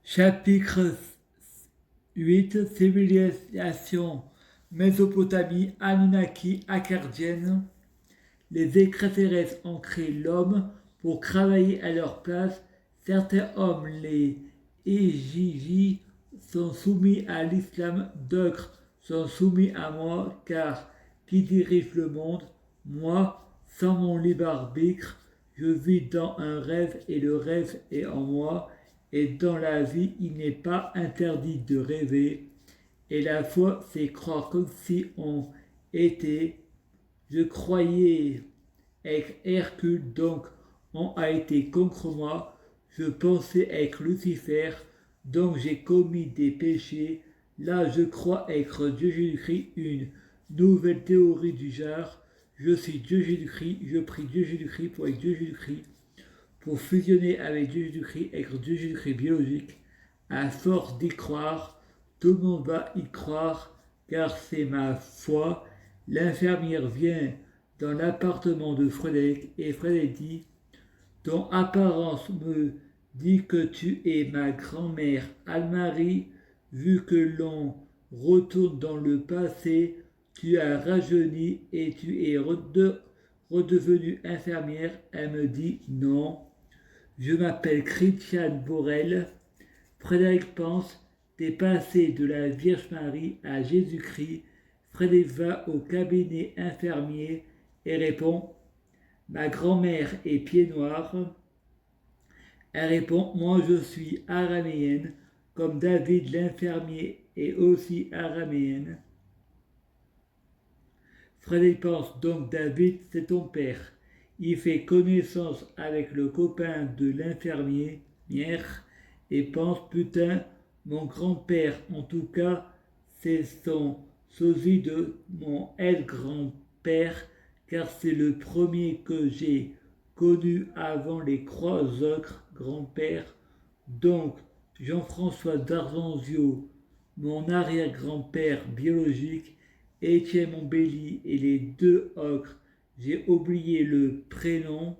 Chapitre 8 Civilisation Mésopotamie, Anunnaki, Acadienne. Les extraterrestres ont créé l'homme pour travailler à leur place. Certains hommes, les Ejiji, sont soumis à l'islam, d'autres sont soumis à moi, car qui dirige le monde? Moi, sans mon libre arbitre, je vis dans un rêve et le rêve est en moi, et dans la vie, il n'est pas interdit de rêver. Et la foi, c'est croire comme si on était. Je croyais être Hercule, donc on a été contre moi. Je pensais être Lucifer, donc j'ai commis des péchés. Là, je crois être Dieu Jésus-Christ, une nouvelle théorie du genre. Je suis Dieu Jésus-Christ, je prie Dieu Jésus-Christ pour être Dieu Jésus-Christ, pour fusionner avec Dieu Jésus-Christ, être Dieu Jésus-Christ biologique. À force d'y croire, tout le monde va y croire, car c'est ma foi. L'infirmière vient dans l'appartement de Frédéric et Frédéric dit: ton apparence me dit que tu es ma grand-mère Anne-Marie. Vu que l'on retourne dans le passé, tu as rajeuni et tu es redevenue infirmière. Elle me dit: non, je m'appelle Christiane Borel. Frédéric pense: t'es passé de la Vierge Marie à Jésus-Christ. Frédéric va au cabinet infirmier et répond: ma grand-mère est pied noir. Elle répond: moi je suis araméenne, comme David l'infirmier est aussi araméenne. Frédéric pense donc: David, c'est ton père. Il fait connaissance avec le copain de l'infirmière et pense: putain, mon grand-père, en tout cas, c'est son sosie de mon grand-père, car c'est le premier que j'ai connu avant les trois autres grands-pères. Donc, Jean-François d'Arzenzio, mon arrière-grand-père biologique, Étienne Montbély et les deux ocres, j'ai oublié le prénom.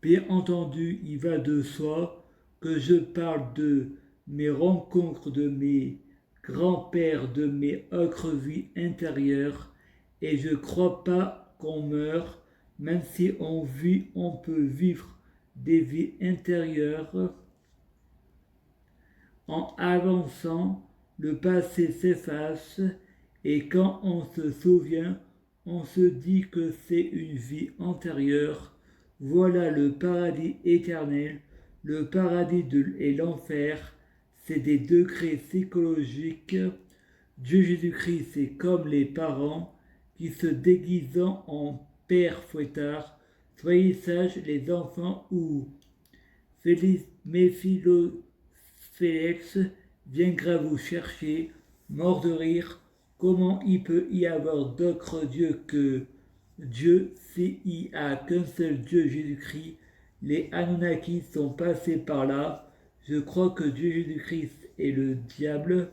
Bien entendu, il va de soi que je parle de mes rencontres, de mes grands-pères, de mes autres vies intérieures, et je crois pas qu'on meurt, même si on vit, on peut vivre des vies intérieures. En avançant, le passé s'efface, et quand on se souvient, on se dit que c'est une vie antérieure. Voilà le paradis éternel, le paradis et l'enfer, c'est des degrés psychologiques. Dieu Jésus-Christ, c'est comme les parents qui se déguisant en père fouettard. Soyez sages les enfants, ou Félix viendra vous chercher, mort de rire. Comment il peut y avoir d'autres dieux que Dieu s'il n'y a qu'un seul Dieu, Jésus-Christ? Les Anunnaki sont passés par là. Je crois que Dieu Jésus-Christ est le diable.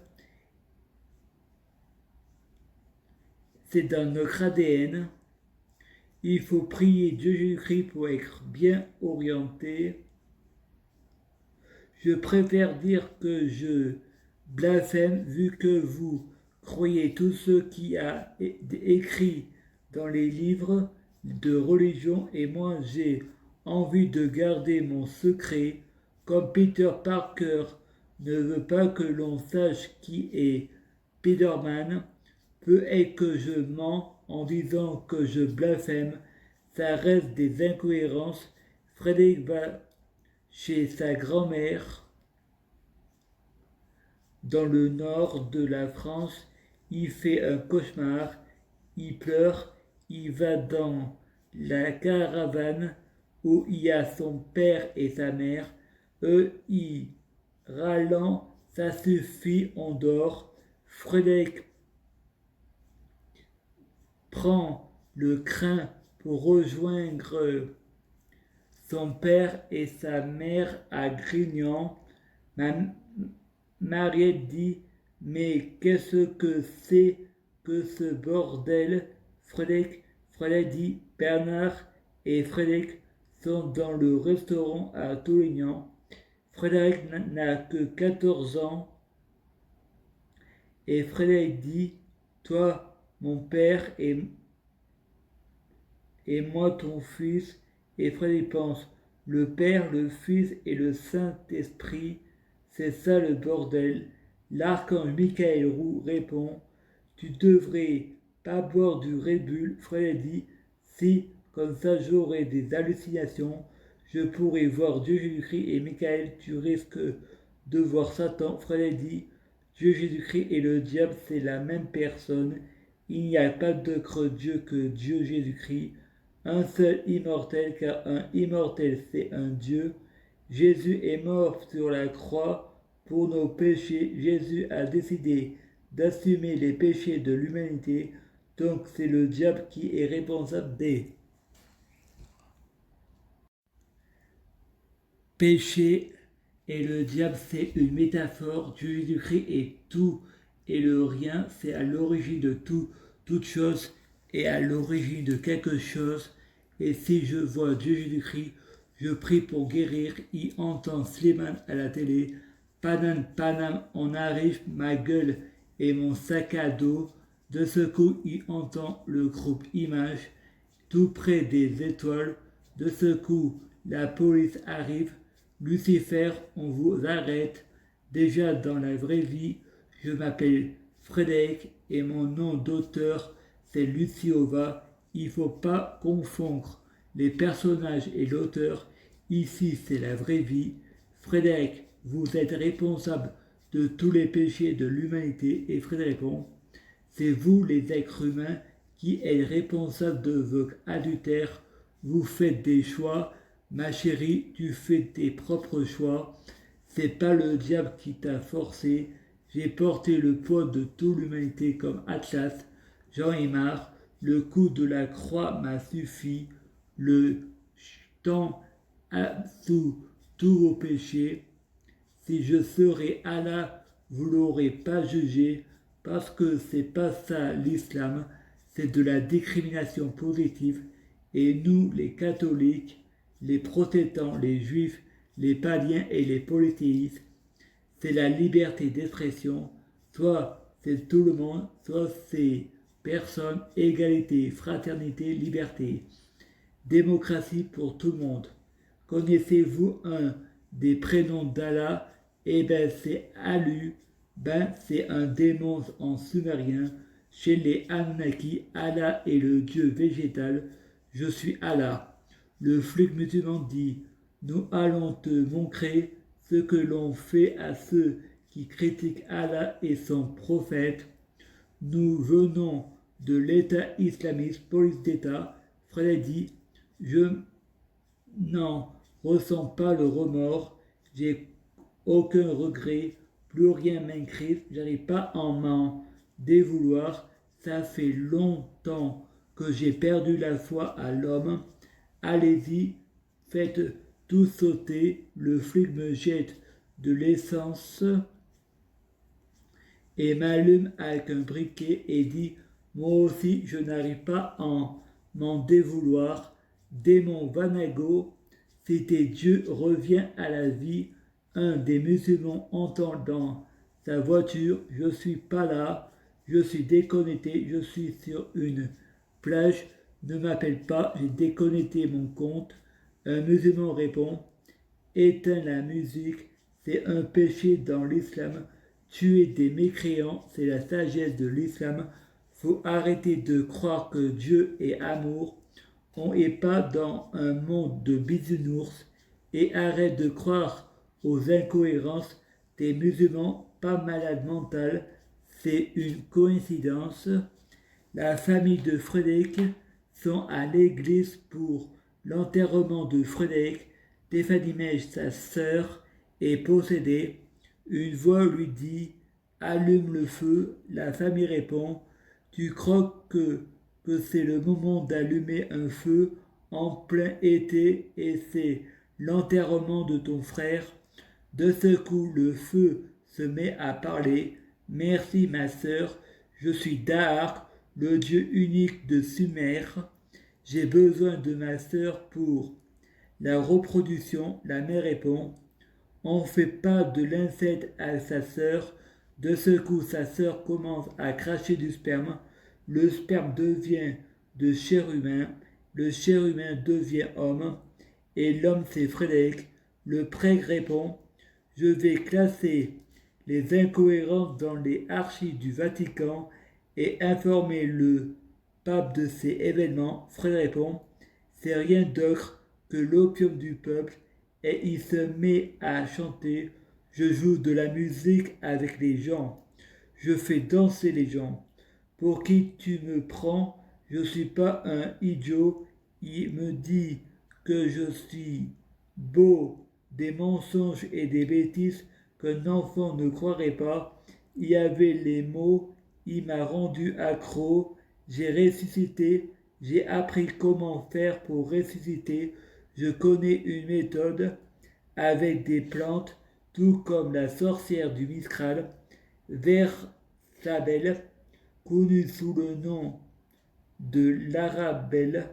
C'est dans notre ADN. Il faut prier Dieu Jésus-Christ pour être bien orienté. Je préfère dire que je blasphème, vu que vous croyez tout ce qui a écrit dans les livres de religion, et moi j'ai envie de garder mon secret, comme Peter Parker ne veut pas que l'on sache qui est Spider-Man. Peut-être que je mens en disant que je blasphème, ça reste des incohérences. Frédéric va chez sa grand-mère dans le nord de la France. Il fait un cauchemar, il pleure, il va dans la caravane où il y a son père et sa mère. Eux, ils râlant, ça suffit, on dort. Frédéric prend le train pour rejoindre son père et sa mère à Grignan. Mariette dit: mais qu'est-ce que c'est que ce bordel? Frédéric dit: Bernard et Frédéric sont dans le restaurant à Toulignan. Frédéric n'a que 14 ans et Frédéric dit, toi, mon père et moi ton fils. Et Frédéric pense, le Père, le Fils et le Saint-Esprit, c'est ça le bordel. L'archange Michael Roux répond, tu devrais pas boire du Red Bull. Frédéric dit, si, comme ça j'aurais des hallucinations, je pourrais voir Dieu Jésus-Christ. Et Michael, tu risques de voir Satan. Frédéric dit, Dieu Jésus-Christ et le diable, c'est la même personne. Il n'y a pas d'autre Dieu que Dieu Jésus-Christ. Un seul immortel, car un immortel c'est un Dieu. Jésus est mort sur la croix pour nos péchés. Jésus a décidé d'assumer les péchés de l'humanité, donc c'est le diable qui est responsable des péchés. Et le diable c'est une métaphore. Dieu Jésus-Christ est tout et le rien, c'est à l'origine de tout, toute chose et à l'origine de quelque chose. Et si je vois Dieu Jésus-Christ, je prie pour guérir. Il entend Slimane à la télé. Panam, Panam, on arrive, ma gueule et mon sac à dos. De ce coup, il entend le groupe Image, tout près des étoiles. De ce coup, la police arrive. Lucifer, on vous arrête. Déjà dans la vraie vie, je m'appelle Frédéric et mon nom d'auteur, c'est Luciova. Il ne faut pas confondre les personnages et l'auteur. Ici, c'est la vraie vie. Frédéric, vous êtes responsable de tous les péchés de l'humanité. Et Frédéric répond, c'est vous les êtres humains qui êtes responsables de votre adultère. Vous faites des choix. Ma chérie, tu fais tes propres choix. C'est pas le diable qui t'a forcé. J'ai porté le poids de toute l'humanité comme Atlas. J'en ai marre. Le coup de la croix m'a suffi. Le temps sous tous vos péchés. Si je serais Allah, vous l'aurez pas jugé, parce que c'est pas ça l'islam, c'est de la discrimination positive. Et nous, les catholiques, les protestants, les juifs, les païens et les polythéistes, c'est la liberté d'expression. Soit c'est tout le monde, soit c'est personne, égalité, fraternité, liberté. Démocratie pour tout le monde. Connaissez-vous un des prénoms d'Allah? Eh ben c'est Alu. Ben c'est un démon en sumérien. Chez les Anunnaki, Allah est le dieu végétal. Je suis Allah. Le flic musulman dit, nous allons te montrer ce que l'on fait à ceux qui critiquent Allah et son prophète. Nous venons de l'État islamiste, police d'État. Fred dit, je n'en ressens pas le remords, j'ai aucun regret, plus rien m'inquiète, j'arrive pas à m'en dévouloir. Ça fait longtemps que j'ai perdu la foi à l'homme. Allez-y, faites tout sauter. Le flic me jette de l'essence et m'allume avec un briquet et dit, moi aussi je n'arrive pas à m'en dévouloir. Démon Vanago, c'était Dieu revient à la vie. Un des musulmans entend dans sa voiture, je suis pas là, je suis déconnecté, je suis sur une plage, ne m'appelle pas, j'ai déconnecté mon compte. Un musulman répond, éteins la musique, c'est un péché dans l'islam. Tuer des mécréants, c'est la sagesse de l'islam. Faut arrêter de croire que Dieu est amour. On n'est pas dans un monde de bisounours. Et arrête de croire aux incohérences des musulmans pas malades mentales. C'est une coïncidence. La famille de Frédéric sont à l'église pour l'enterrement de Frédéric. Stéphanie Meige, sa sœur, est possédée. Une voix lui dit « Allume le feu ». La famille répond « Tu crois que c'est le moment d'allumer un feu en plein été et c'est l'enterrement de ton frère ». De ce coup, le feu se met à parler. « Merci ma sœur, je suis Dahar, le dieu unique de Sumer. J'ai besoin de ma sœur pour la reproduction. » La mère répond, On fait pas de l'inceste à sa sœur. De ce coup, sa sœur commence à cracher du sperme. Le sperme devient de chair humain. Le chair humain devient homme. Et l'homme, c'est Frédéric. Le prêtre répond: je vais classer les incohérences dans les archives du Vatican et informer le pape de ces événements. Frédéric répond: c'est rien d'autre que l'opium du peuple, et il se met à chanter: je joue de la musique avec les gens, je fais danser les gens. Pour qui tu me prends? Je suis pas un idiot. Il me dit que je suis beau, des mensonges et des bêtises qu'un enfant ne croirait pas. Il y avait les mots, il m'a rendu accro, j'ai ressuscité, j'ai appris comment faire pour ressusciter. Je connais une méthode avec des plantes, tout comme la sorcière du Mistral, Versabelle, connue sous le nom de l'Arabelle.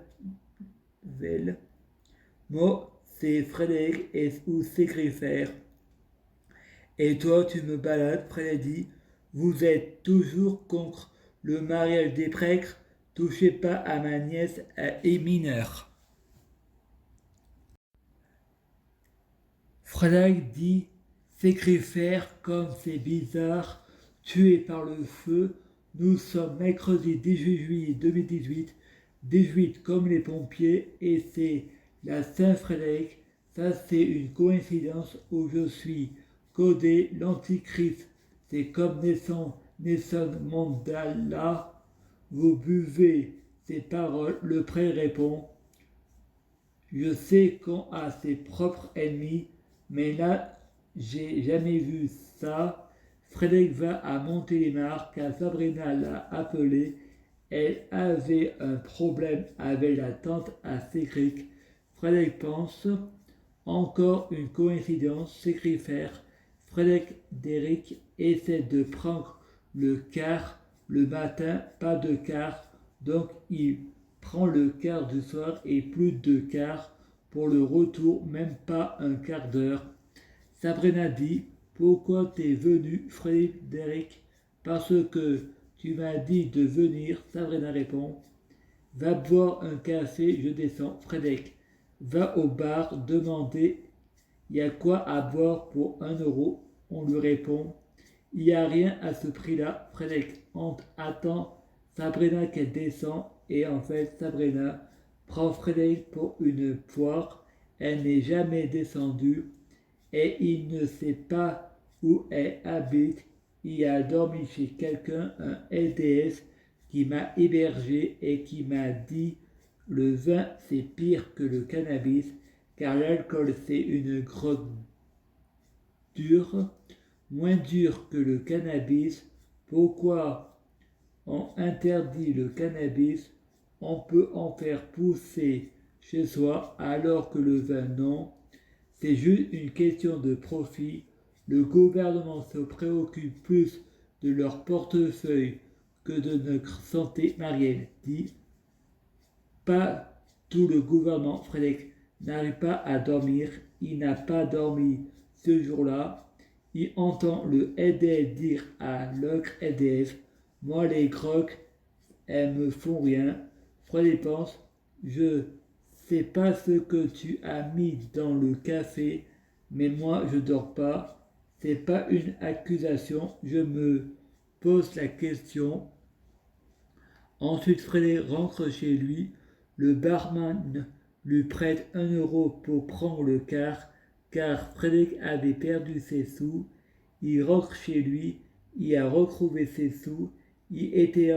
Moi, c'est Frédéric ou Sécrifère. Et toi, tu me balades, Frédéric dit. Vous êtes toujours contre le mariage des prêtres. Touchez pas à ma nièce, elle est mineure. Frédéric dit: Sécrifère, comme c'est bizarre, tué par le feu. Nous sommes mercredi 18 juillet 2018, 18 comme les pompiers, et c'est la Saint-Frédéric. Ça, c'est une coïncidence où je suis codé l'Antichrist. C'est comme Nelson Mandela. Vous buvez ces paroles. Le prêtre répond: je sais qu'on a ses propres ennemis, mais là, j'ai jamais vu ça. Frédéric va à Montélimar car Sabrina l'a appelé. Elle avait un problème avec la tante à Sécric. Frédéric pense: encore une coïncidence, Sécrifère. Frédéric essaie de prendre le car le matin, pas de car, donc il prend le quart du soir et plus de quart pour le retour, même pas un quart d'heure. Sabrina dit: pourquoi t'es venu, Frédéric? Parce que tu m'as dit de venir. Sabrina répond: va boire un café, je descends. Frédéric: va au bar, demander y a quoi à boire pour 1 euro. On lui répond: il n'y a rien à ce prix-là. Frédéric attend Sabrina qu'elle descend, et en fait Sabrina prend Frédéric pour une poire. Elle n'est jamais descendue et il ne sait pas où elle habite. Il a dormi chez quelqu'un, un LDS, qui m'a hébergé et qui m'a dit: le vin c'est pire que le cannabis car l'alcool c'est une drogue dure, moins dure que le cannabis. Pourquoi on interdit le cannabis? On peut en faire pousser chez soi alors que le vin non. C'est juste une question de profit. Le gouvernement se préoccupe plus de leur portefeuille que de notre santé. Marielle dit: pas tout le gouvernement. Frédéric n'arrive pas à dormir. Il n'a pas dormi ce jour-là. Il entend le SDF dire à l'autre SDF: moi les crocs, elles me font rien. Frédéric pense: je sais pas ce que tu as mis dans le café, mais moi je dors pas. C'est pas une accusation, je me pose la question. Ensuite, Frédéric rentre chez lui. Le barman lui prête 1 euro pour prendre le quart, car Frédéric avait perdu ses sous. Il rentre chez lui, il a retrouvé ses sous, il était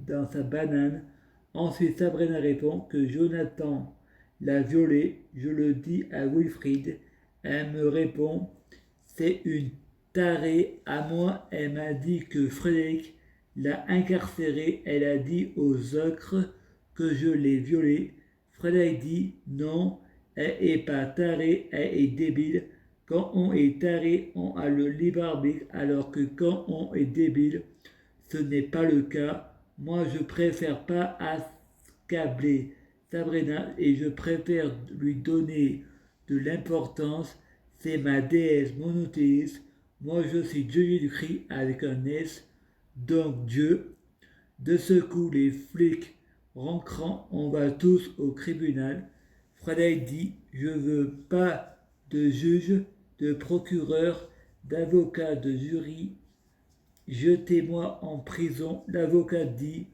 dans sa banane. Ensuite, Sabrina répond que Jonathan l'a violée. Je le dis à Wilfried. Elle me répond: c'est une tarée. À moi, elle m'a dit que Frédéric l'a incarcérée. Elle a dit aux autres que je l'ai violée. Frédéric dit: non, elle est pas tarée, elle est débile. Quand on est taré, on a le libre arbitre, alors que quand on est débile, ce n'est pas le cas. Moi, je préfère pas accabler Sabrina et je préfère lui donner de l'importance, c'est ma déesse monothéiste. Moi je suis Dieu Jésus-Christ avec un S, donc Dieu. De ce coup, les flics rentrant, on va tous au tribunal. Frédéric dit, je veux pas de juge, de procureur, d'avocat, de jury. Jetez-moi en prison. L'avocat dit,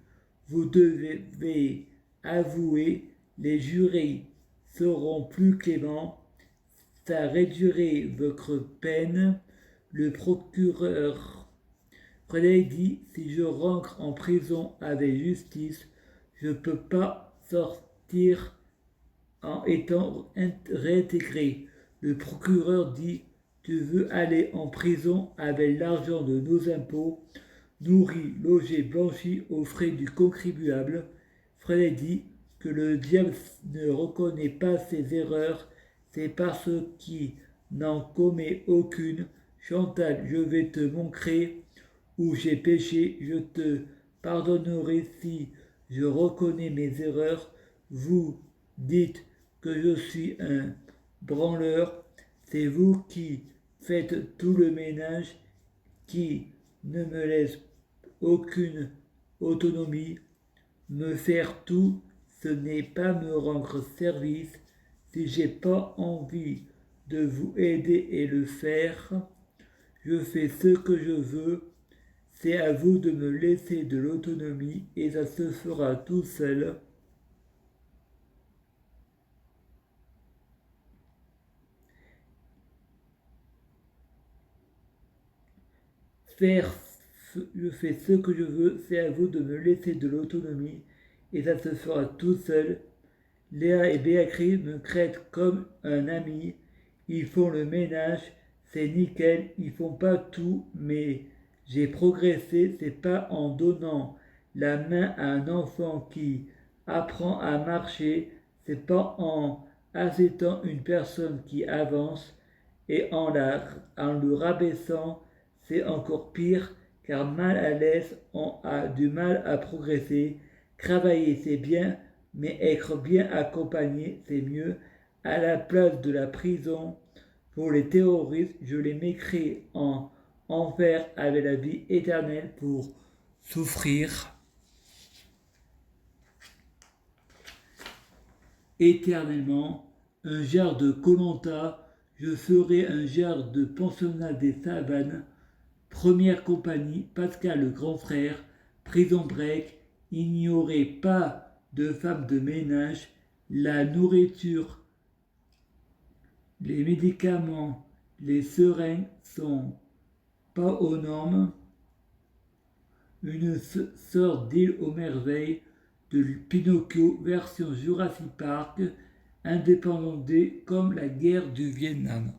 vous devez avouer, les jurés seront plus cléments, ça réduirait votre peine. Le procureur Frédéric dit, si je rentre en prison avec justice, je ne peux pas sortir en étant réintégré. Le procureur dit, tu veux aller en prison avec l'argent de nos impôts, nourri, logé, blanchi aux frais du contribuable. Frédéric dit que le diable ne reconnaît pas ses erreurs, c'est parce qu'il n'en commet aucune. Chantal, je vais te montrer où j'ai péché, je te pardonnerai si je reconnais mes erreurs. Vous dites que je suis un branleur, c'est vous qui faites tout le ménage, qui ne me laisse aucune autonomie. Me faire tout, ce n'est pas me rendre service. Si j'ai pas envie de vous aider et le faire, je fais ce que je veux. C'est à vous de me laisser de l'autonomie et ça se fera tout seul. Je fais ce que je veux, c'est à vous de me laisser de l'autonomie et ça se fera tout seul. Léa et Béatrice me traitent comme un ami, ils font le ménage, c'est nickel, ils font pas tout, mais j'ai progressé, c'est pas en donnant la main à un enfant qui apprend à marcher, c'est pas en acceptant une personne qui avance et en le rabaissant, c'est encore pire car mal à l'aise, on a du mal à progresser. Travailler c'est bien, mais être bien accompagné c'est mieux. À la place de la prison, pour les terroristes, je les mettrai en enfer avec la vie éternelle pour souffrir éternellement. Un genre de Koh-Lanta, je ferai un genre de pensionnat des savanes. Première compagnie, Pascal le grand frère, Prison Break, il n'y aurait pas de femme de ménage, la nourriture, les médicaments, les seringues sont pas aux normes. Une sorte d'île aux merveilles de Pinocchio version Jurassic Park, indépendante comme la guerre du Vietnam.